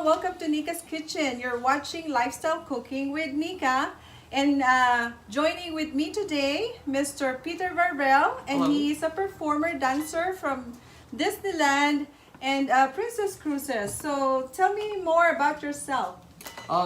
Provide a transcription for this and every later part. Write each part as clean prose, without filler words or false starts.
welcome to Nikka's Kitchen. You're watching Lifestyle Cooking with Nikka. And joining with me today, Mr. Peter Varvel, and Hello. he is a performer dancer from Disneyland and Princess Cruises. So tell me more about yourself.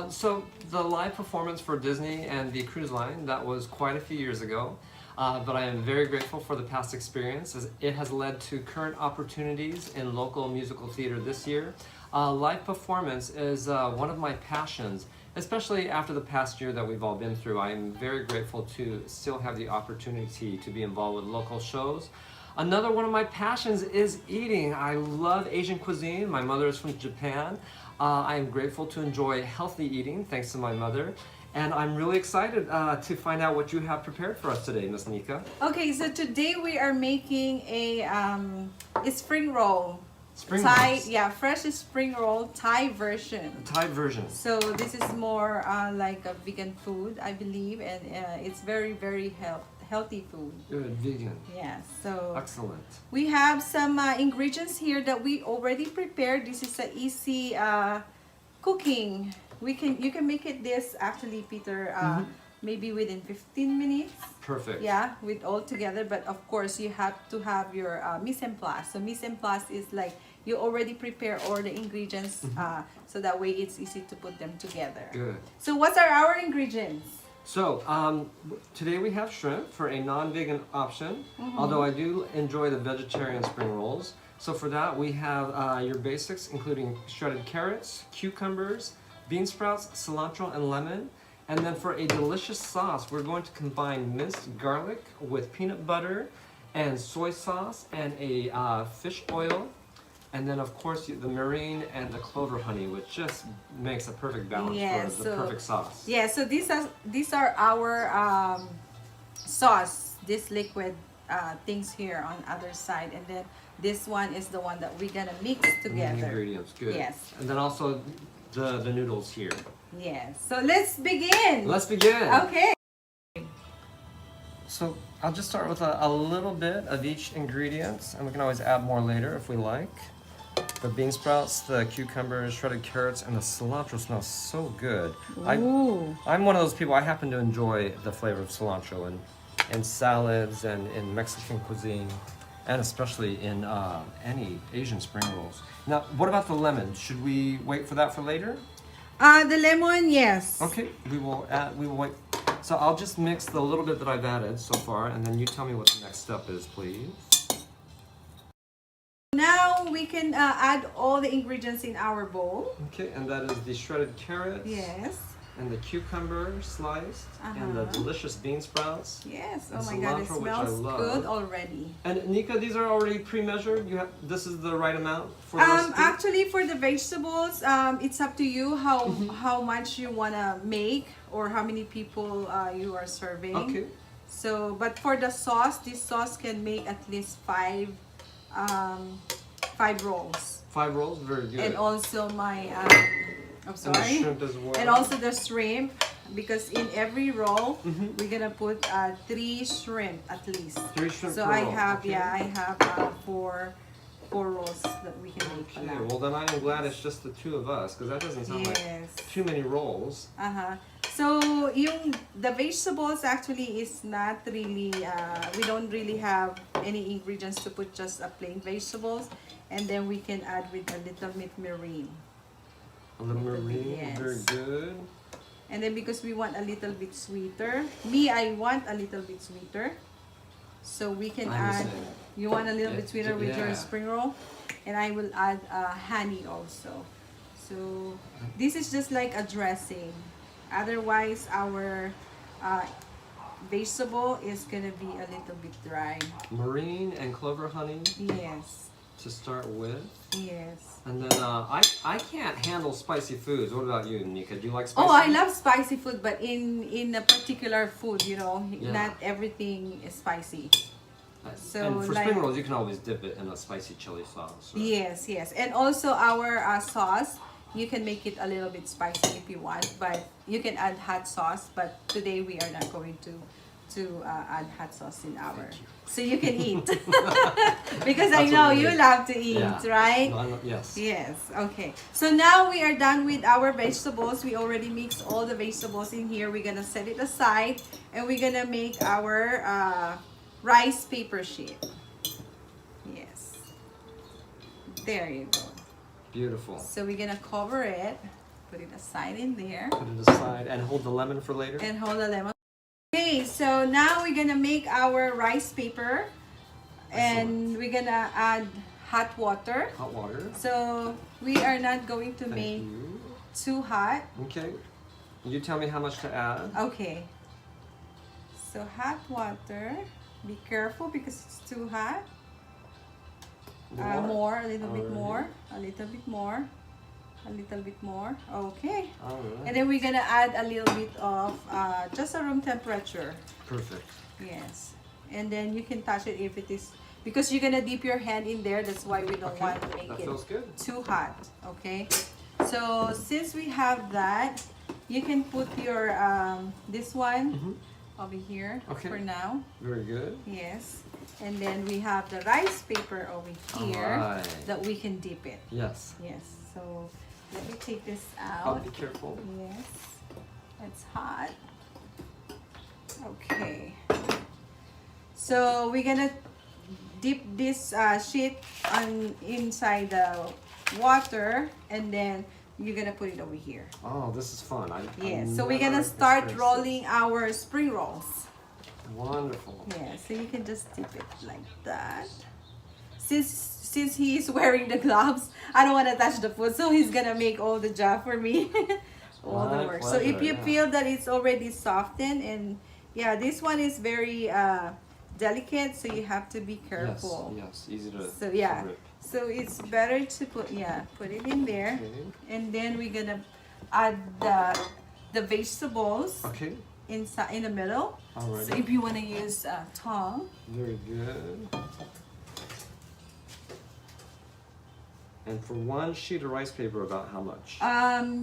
So the live performance for Disney and the cruise line, that was quite a few years ago. But I am very grateful for the past experience as it has led to current opportunities in local musical theater this year. Live performance is one of my passions, especially after the past year that we've all been through. I am very grateful to still have the opportunity to be involved with local shows. Another one of my passions is eating. I love Asian cuisine. My mother is from Japan. I am grateful to enjoy healthy eating thanks to my mother. And I'm really excited to find out what you have prepared for us today, Miss Nikka. Okay, so today we are making a spring roll. Spring Thai, rolls. yeah, fresh spring roll Thai version. Thai version. So this is more like a vegan food, I believe, and it's very, very healthy food. Good, vegan. Yeah, so Excellent. we have some ingredients here that we already prepared. This is an easy cooking. You can make it this actually, Peter, maybe within 15 minutes. Perfect. Yeah, with all together. But of course, you have to have your mise en place. So mise en place is like you already prepare all the ingredients, so that way it's easy to put them together. Good. So what are our ingredients? So today we have shrimp for a non-vegan option, although I do enjoy the vegetarian spring rolls. So for that we have your basics, including shredded carrots, cucumbers, bean sprouts, cilantro, and lemon. And then for a delicious sauce, we're going to combine minced garlic with peanut butter and soy sauce and a fish oil. And then of course the marine and the clover honey, which just makes a perfect balance for the perfect sauce. Yeah, so these are our sauce, this liquid things here on other side, and then this one is the one that we're gonna mix together. The ingredients, good. Yes. And then also the noodles here. Yes. So let's begin. Let's begin. Okay. So I'll just start with a little bit of each ingredient, and we can always add more later if we like. The bean sprouts, the cucumbers, shredded carrots, and the cilantro smells so good. Ooh. I'm one of those people, I happen to enjoy the flavor of cilantro in salads and in Mexican cuisine, and especially in any Asian spring rolls. Now, what about the lemon? Should we wait for that for later? The lemon, yes. Okay, we will wait. So I'll just mix the little bit that I've added so far, and then you tell me what the next step is, please. Now we can add all the ingredients in our bowl. Okay, and that is the shredded carrots. Yes. And the cucumber sliced, and the delicious bean sprouts. Yes. And Oh my God, it cilantro, which I smells love. good already. And Nikka, these are already pre-measured. This is the right amount for the recipe? Actually, for the vegetables, it's up to you how much you wanna make or how many people you are serving. Okay. So, but for the sauce, this sauce can make at least five rolls. 5 rolls, very good. And also my I'm And sorry. the shrimp as well. And also the shrimp, because in every roll we're gonna put 3 shrimp at least. 3 shrimp So per I roll. have Okay. I have four rolls that we can make. Okay, well then I am glad it's just the 2 of us, because that doesn't sound like too many rolls. So the vegetables actually is not really we don't really have any ingredients to put, just a plain vegetables, and then we can add with a little bit marine. A little marine, Yes. very good. And then because we want a little bit sweeter, I want a little bit sweeter. So we can add, you want a little bit sweeter with your spring roll? And I will add honey also. So this is just like a dressing. Otherwise, our vegetable is gonna be a little bit dry. Marine and clover honey Yes. to start with. Yes. And then I can't handle spicy foods. What about you, Nikka? Do you like spicy? Oh, I love spicy food, but in a particular food, not everything is spicy. So and for like, spring rolls, you can always dip it in a spicy chili sauce. Right? Yes, yes. And also our sauce, you can make it a little bit spicy if you want, but you can add hot sauce. But today we are not going to to add hot sauce in our, so you can eat. Because I That's know what we you need. love to eat, Yeah. right? Yes. Yes, okay. So now we are done with our vegetables. We already mixed all the vegetables in here. We're gonna set it aside and we're gonna make our rice paper sheet. Yes. There you go. Beautiful. So we're gonna cover it, put it aside in there. Put it aside and hold the lemon for later. And hold the lemon. Okay, so now we're gonna make our rice paper. And we're gonna add hot water. Hot water. So we are not going to Thank make you. too hot. Okay. You tell me how much to add. Okay. So hot water. Be careful because it's too hot. More, a little bit more, a little bit more, a little bit more. Okay. All right. And then we're gonna add a little bit of just a room temperature. Perfect. Yes. And then you can touch it if it is, because you're gonna dip your hand in there. That's why we don't want to make That it feels good. too hot. Okay. So since we have that, you can put your this one over here for now. Very good. Yes. And then we have the rice paper over here Alright. that we can dip it. Yes. Yes. So let me take this I'll out. be careful. Yes. It's hot. Okay. So we're gonna dip this sheet on inside the water, and then you're gonna put it over here. Oh, this is fun. Yes. So we're gonna start rolling our spring rolls. Wonderful. Yeah. So you can just dip it like that. Since he's wearing the gloves, I don't want to touch the food, so he's gonna make all the job for me. All the My work. So if pleasure, you yeah. feel that it's already softened, and yeah, this one is very delicate, so you have to be careful. Yes. Easy to. So yeah, to rip. so it's better to put it in there, Okay. and then we're gonna add the vegetables Okay. inside in the middle. Alrighty. So if you want to use tongue, Very good. And for one sheet of rice paper, about how much?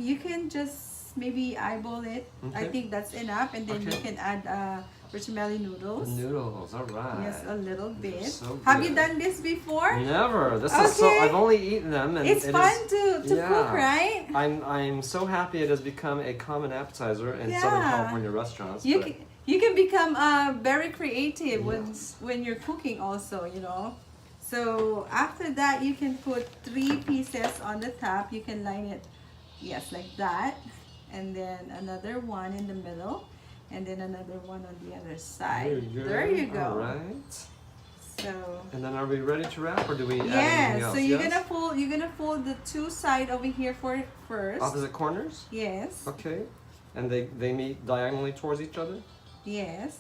you can just maybe eyeball it. I Okay. think that's enough, and then you Okay. can add bechamel noodles. Noodles. All right. Yes, a little bit. so Have you good. done this before? Never. This is so. Okay. I've only eaten them, and It's it fun is- to yeah. cook, right? I'm so happy it has become a common appetizer in Southern Yeah. California restaurants. You but- can, you can become very creative Yes. when you're cooking also, you know. So after that, you can put 3 pieces on the top. You can line it, yes, like that. And then another one in the middle. And then another one on the other side. Very good. There you go. All right. So And then are we ready to wrap, or do we add anything yes, else? so you're Yes? gonna fold the 2 side over here for first. Opposite corners? Yes. Okay. And they meet diagonally towards each other? Yes.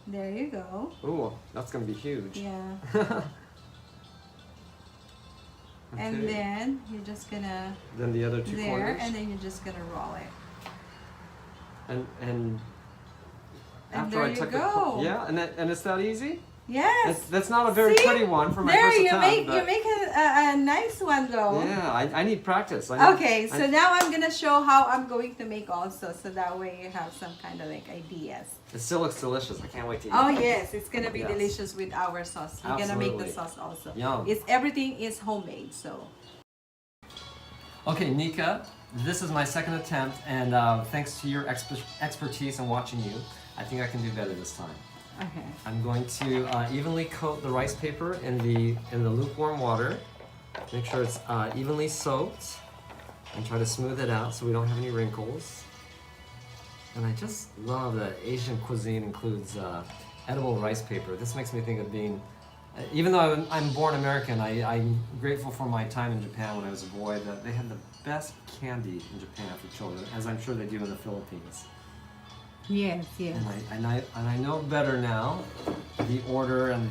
There you go. Ooh, that's gonna be huge. Yeah. Okay. And then you're just gonna Then the other two there, corners. and then you're just gonna roll it. And after there I you took go. and it's that easy? Yes. That's not a very See? pretty one for my There first you attempt. make but you make a nice one though. yeah, I need practice. I need, Okay, so now I'm gonna show how I'm going to make also, so that way you have some kind of like ideas. It still looks delicious. I can't wait to eat Oh it. yes, it's gonna be Yes. delicious with our sauce. We're gonna make the Absolutely. sauce also. Yum. It's everything is homemade, so. Okay, Nikka, this is my second attempt, and thanks to your expertise and watching you, I think I can do better this time. Okay. I'm going to evenly coat the rice paper in the lukewarm water. Make sure it's evenly soaked, and try to smooth it out so we don't have any wrinkles. And I just love that Asian cuisine includes edible rice paper. This makes me think of being, even though I'm born American, I'm grateful for my time in Japan when I was a boy, that they had the best candy in Japan for children, as I'm sure they do in the Philippines. Yes, yes. And I know better now the order and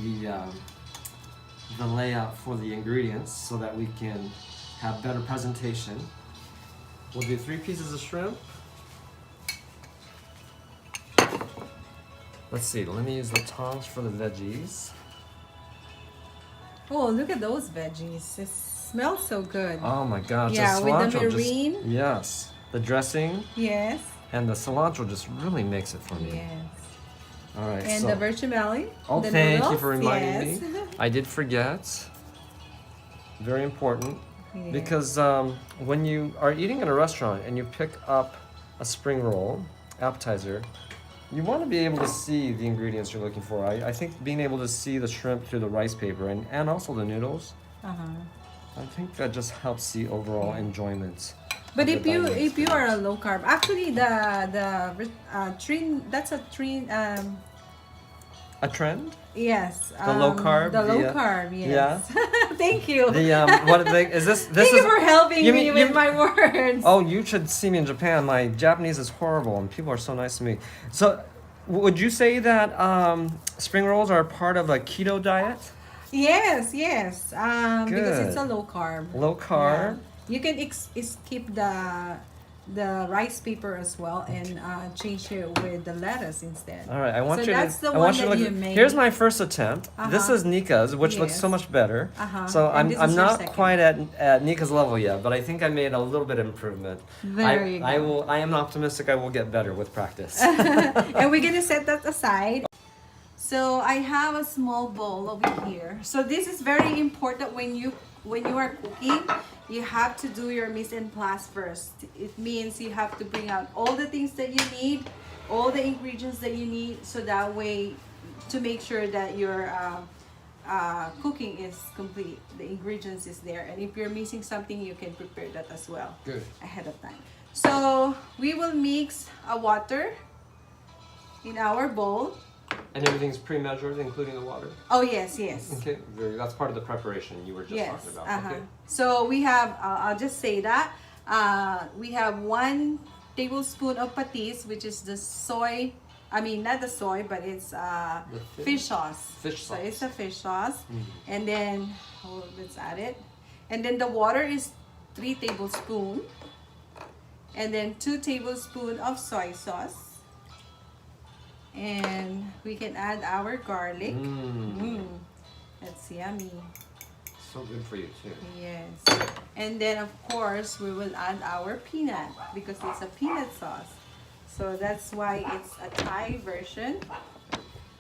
the layout for the ingredients so that we can have better presentation. We'll do 3 pieces of shrimp. Let's see, let me use the tongs for the veggies. Oh, look at those veggies. It smells so good. Oh my gosh, Yeah, the with the cilantro marine. yes, the dressing Yes. and the cilantro just really makes it for me. Yes. All right. And so, the vermicelli. oh, the thank you noodles. for reminding Yes. me. I did forget. Very important. Yeah. Because when you are eating in a restaurant and you pick up a spring roll appetizer, you want to be able to see the ingredients you're looking for. I think being able to see the shrimp through the rice paper and also the noodles, I think that just helps the overall enjoyment. But of if the you dining if you are a experience. low carb, actually the trend, that's a trend. A trend? Yes. The low carb? The low the, carb. Yeah. Yes. Thank you. The what is this? This Thank is you for helping you me mean- with you- my words. Oh, you should see me in Japan. My Japanese is horrible, and people are so nice to me. So, would you say that spring rolls are part of a keto diet? Yes, yes. Because it's a Good. low carb. Low carb. Yeah. You can skip the rice paper as well and change it with the lettuce instead. All right, I want So you that's to. the I one want you to that look. you made. Here's my first attempt. This Uh-huh. is Nikka's, which looks so Yes. much better. Uh-huh. So And this I'm is your not second. quite at Nikka's level yet, but I think I made a little bit of improvement. There you I go. will. I am optimistic. I will get better with practice. And we're gonna set that aside. So I have a small bowl over here. So this is very important when you are cooking. You have to do your mise en place first. It means you have to bring out all the things that you need, all the ingredients that you need, so that way to make sure that your cooking is complete. The ingredients is there, and if you're missing something, you can prepare that as well. Good. Ahead of time. So we will mix a water in our bowl. And everything's pre-measured, including the water. Oh yes, yes. Okay, that's part of the preparation you were just Yes. talking about. Okay. So we have, I'll just say that, we have 1 tablespoon of patis, which is the soy, I mean, not the soy, but it's The fish sauce. Fish So sauce. it's a fish sauce. Mhm. And then, let's add it. And then the water is 3 tablespoons. And then 2 tablespoons of soy sauce. And we can add our garlic. That's yummy. So good for you too. Yes. And then of course we will add our peanut because it's a peanut sauce. So that's why it's a Thai version.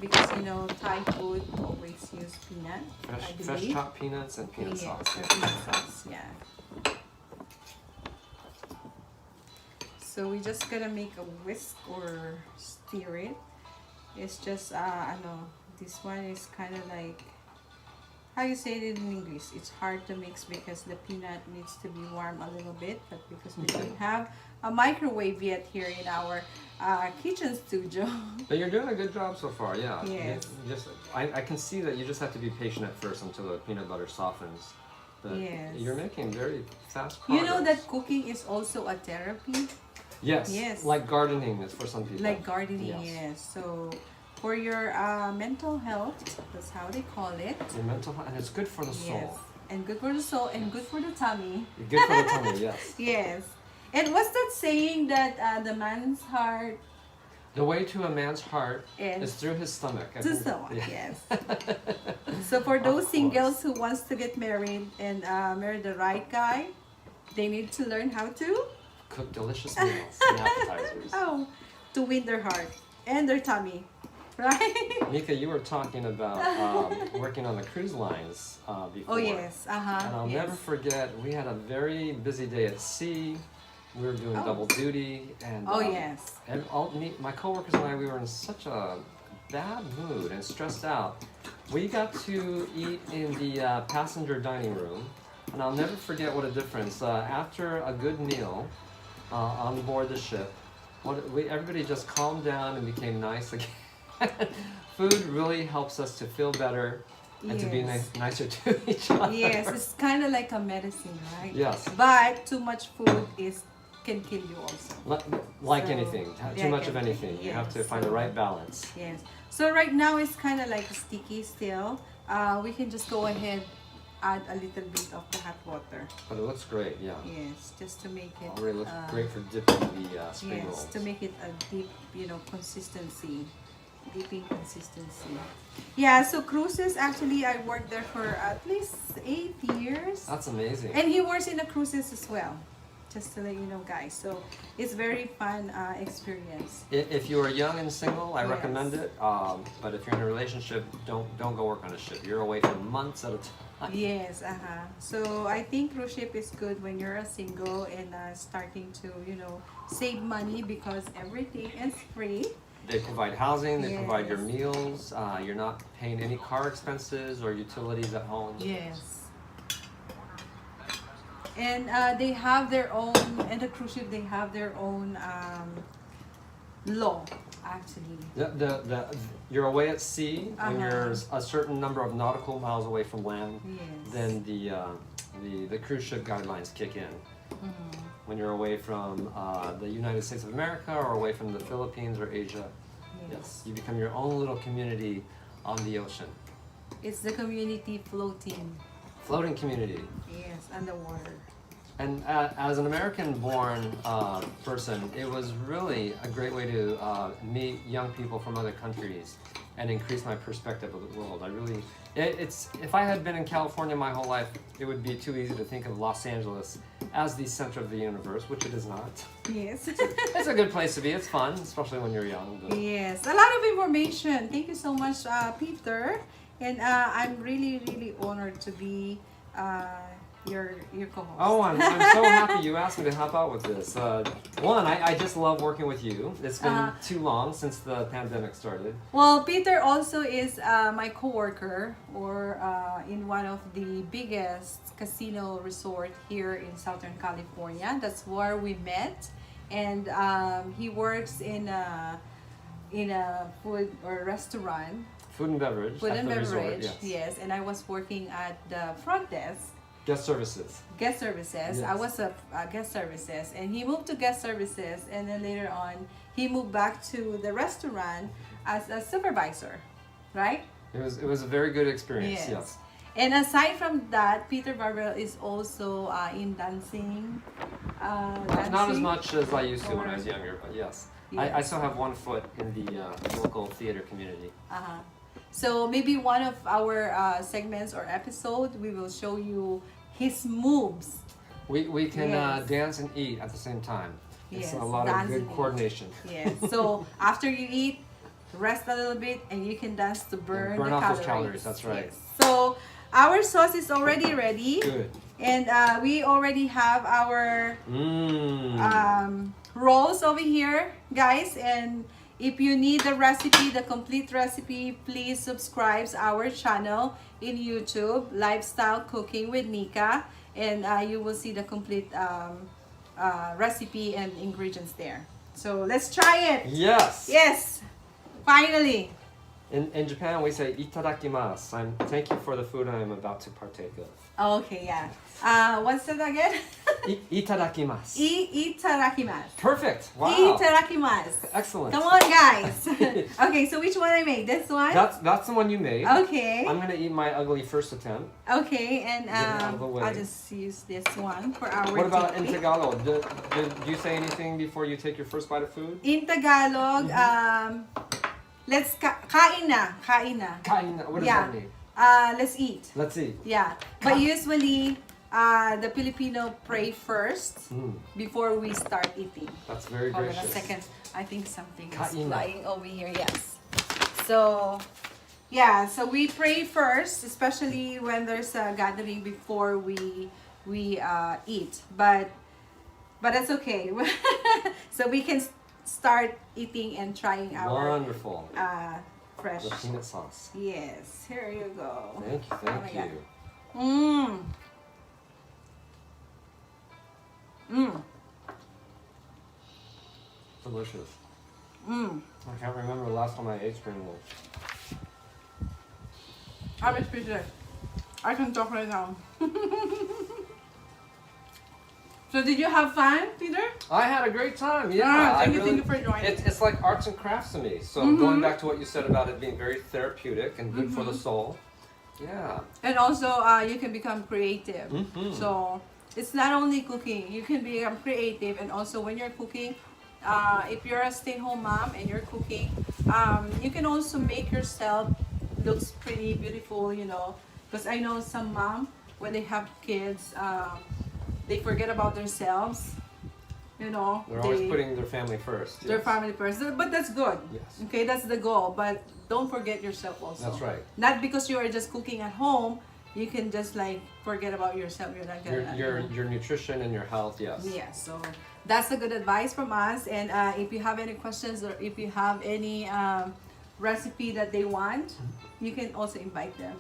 Because you know Thai food always use peanut. I Fresh believe. chopped peanuts and peanut Yes, sauce. the peanut sauce, yeah. So we just gonna make a whisk or stir it. It's just I know this one is kind of like, how you say it in English, it's hard to mix because the peanut needs to be warm a little bit, but because we don't have a microwave yet here in our kitchen studio. But you're doing a good job so far, yeah. Yes. I can see that you just have to be patient at first until the peanut butter softens. But Yes. you're making very fast You progress. know that cooking is also a therapy. Yes. Yes. Like gardening is for some people. Like gardening, Yes. yes. So for your mental health, that's how they call it. Your mental health, and it's good for the Yes. soul. And good for the soul and good for the tummy. Good for the tummy, yes. Yes. And what's that saying that the man's heart The way to a man's heart is is through his stomach. I to think. someone? Yeah. Yes. So for those Of singles course. who wants to get married and marry the right guy, they need to learn how to Cook delicious meals and appetizers. to win their heart and their tummy, right? Nikka, you were talking about working on the cruise lines before. Oh yes, And I'll yes. never forget, we had a very busy day at sea. We were doing Oh. double duty, and Yes. and my coworkers and I, we were in such a bad mood and stressed out. We got to eat in the passenger dining room, and I'll never forget what a difference. After a good meal on board the ship, everybody just calmed down and became nice again. Food really helps us to feel better and to be Yes. nicer to each other. Yes, it's kind of like a medicine, right? Yes. But too much food can kill you also. Like So, anything, too like much of anything. You have to yes. find the right balance. Yes. So right now it's kind of like sticky still. We can just go ahead, add a little bit of the hot water. But it looks great, yeah. Yes, just to make it. Already looks great for dipping the spring Yes, rolls. to make it a deep, consistency. Dipping consistency. Yeah, so cruises, actually I worked there for at least 8 years. That's amazing. And he works in the cruises as well. Just to let you know, guys. So it's very fun experience. If you are young and single, I Yes. recommend it. But if you're in a relationship, don't go work on a ship. You're away for months at a time. Yes, so I think cruise ship is good when you're a single and starting to, save money because everything is free. They provide housing, they provide your Yes. meals, you're not paying any car expenses or utilities at home. Yes. And they have their own, and the cruise ship, they have their own law, actually. You're away at sea when Uh-huh. you're a certain number of nautical miles away from land, Yes. then the cruise ship guidelines kick in. Mhm. When you're away from the United States of America or away from the Philippines or Asia, yes, you become your own little community on the ocean. It's the community floating. Floating community. Yes, underwater. And as an American-born person, it was really a great way to meet young people from other countries and increase my perspective of the world. It's if I had been in California my whole life, it would be too easy to think of Los Angeles as the center of the universe, which it is not. Yes. It's a good place to be. It's fun, especially when you're young. But Yes, a lot of information. Thank you so much, Peter. And I'm really, really honored to be your co-host. oh, I'm so happy you asked me to help out with this. One, I just love working with you. It's been too long since the pandemic started. Well, Peter also is my coworker, or in one of the biggest casino resort here in Southern California. That's where we met, and he works in a food or restaurant. Food and beverage Food at and the beverage, resort, yes. and I was working at the front desk. Guest services. Guest services. Yes. I was a guest services, and he moved to guest services, and then later on he moved back to the restaurant as a supervisor, right? It was a very good experience, Yes. yes. And aside from that, Peter Barbell is also in dancing. Not as much as I used to when I was Or- younger, but yes. Yes. I still have one foot in the local theater community. Uh-huh. So maybe one of our segments or episode, we will show you his moves. We can Yes. dance and eat at the same time. It's Yes, a lot of dance good and eat. coordination. Yes. So after you eat, rest a little bit, and you can dance to burn Burn the off calories. those calories, that's right. Yes. So our sauce is already ready, Good. and we already have our Mmm. rolls over here, guys. And if you need the recipe, the complete recipe, please subscribe our channel in YouTube, Lifestyle Cooking with Nikka, and you will see the complete recipe and ingredients there. So let's try it. Yes. Yes, finally. In Japan, we say itadakimasu. Thank you for the food I am about to partake of. Okay, yeah. What's that again? Itadakimasu. Itadakimasu. Perfect. Wow. Itadakimasu. Excellent. Come on, guys. Okay, so which one I made? This one? That's the one you made. Okay. I'm gonna eat my ugly first attempt. Okay, and Get it out of the way. I'll just use this one for our What about in TP. Tagalog? Do you say anything before you take your first bite of food? In Tagalog, let's kain na. Kain na. Kain. What does Yeah. that mean? Let's eat. Let's see. Yeah. But usually, the Filipino pray first before we start eating. That's very Hold on gracious. a second. I think something is Kain na. flying over here. Yes. So, yeah. So we pray first, especially when there's a gathering before we eat. But that's okay. So we can start eating and trying our Wonderful. fresh. The peanut sauce. Yes. Here you go. Thank you. Oh my Thank you. Mmm. Mmm. Delicious. Mmm. I can't remember the last time I ate spring rolls. I'm speechless. I can talk right now. So did you have fun, Peter? I had a great time. Yeah. Thank you for joining. It's like arts and crafts to me. So going back to what you said about it being very therapeutic and good for the soul. Yeah. And also, you can become creative. Mhm. So it's not only cooking. You can become creative, and also when you're cooking, if you're a stay-at-home mom and you're cooking, you can also make yourself looks pretty beautiful. You know, because I know some mom when they have kids, they forget about themselves you know, They're always putting their family first. their family first. But that's good. Yes. Okay, that's the goal. But don't forget yourself also. That's right. Not because you are just cooking at home, you can just like forget about yourself. You're not gonna. Your nutrition and your health. Yes. Yeah. So that's a good advice from us. And if you have any questions or if you have any recipe that they want, you can also invite them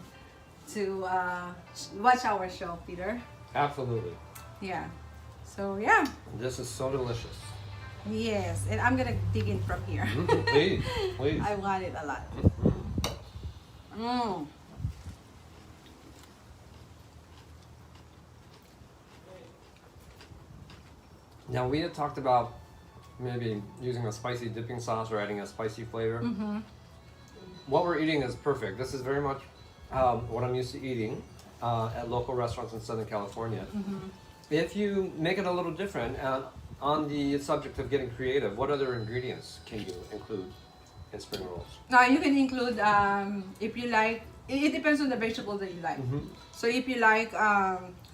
to watch our show, Peter. Absolutely. Yeah. So yeah. This is so delicious. Yes, and I'm gonna dig in from here. Please, please. I want it a lot. Mm. Now we had talked about maybe using a spicy dipping sauce or adding a spicy flavor. Mm-hmm. What we're eating is perfect. This is very much what I'm used to eating at local restaurants in Southern California. Mm-hmm. If you make it a little different, on the subject of getting creative, what other ingredients can you include in spring rolls? Now you can include if you like. It depends on the vegetable that you like. Mm-hmm. So if you like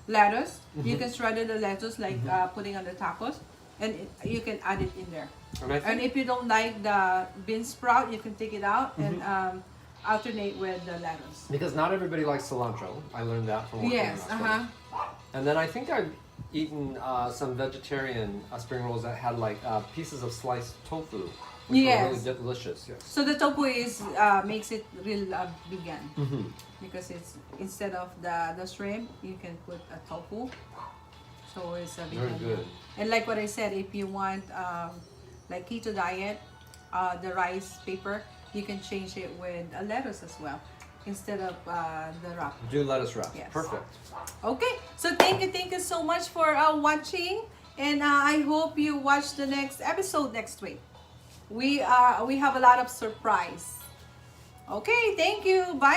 lettuce, you Mhm. can shred the lettuce like putting on the tacos, and you can add it in there. And I And think if you don't like the bean sprout, you can take it out and alternate with the lettuce. because not everybody likes cilantro. I learned that from working in Yes. restaurants. And then I think I've eaten some vegetarian spring rolls that had like pieces of sliced tofu, which Yes. were really delicious. Yes. So the tofu is makes it real vegan Mm-hmm. because it's instead of the shrimp, you can put a tofu. So it's a Very vegan. good. And like what I said, if you want like keto diet, the rice paper, you can change it with a lettuce as well instead of the wrap. Do lettuce wrap. Yes. Perfect. Okay, so thank you so much for watching, and I hope you watch the next episode next week. We have a lot of surprise. Okay, thank you. Bye.